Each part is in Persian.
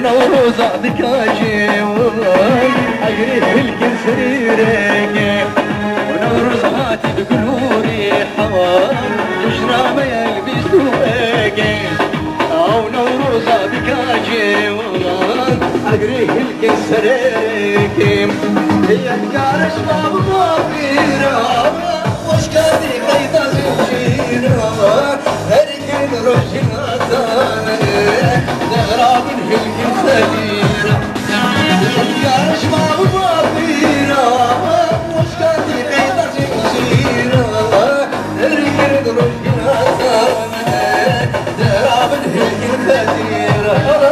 نوروز عدكاجي أجري في الكل سريرك ونوروز هاتي بقلوري حوام جشنا ما يلبسوك أو نوروز عدكاجي أجري في الكل سريرك هي الكارش باب مغيرة وش كادي خيطة زوجيرة هركن رجنا ثاني نغراب في الكل سريرة الكارش باب مغيرة وش كادي خيطة زوجيرة هركن رجنا ثاني نغراب في الكل سريرة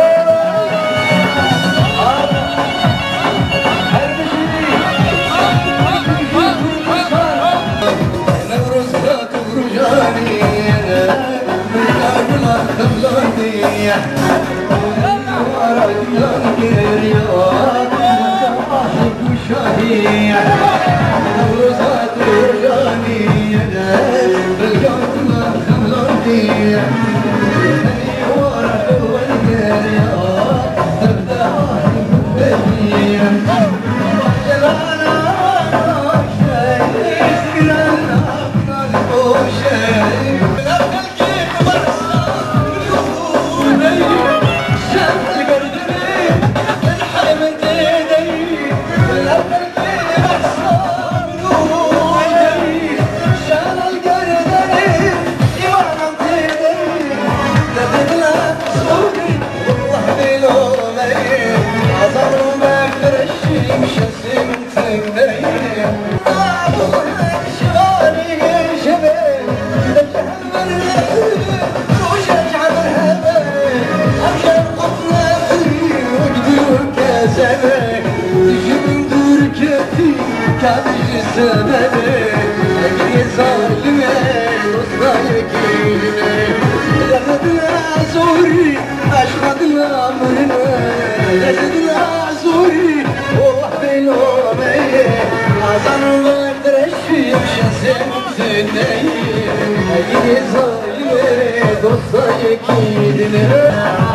Dosta yekidine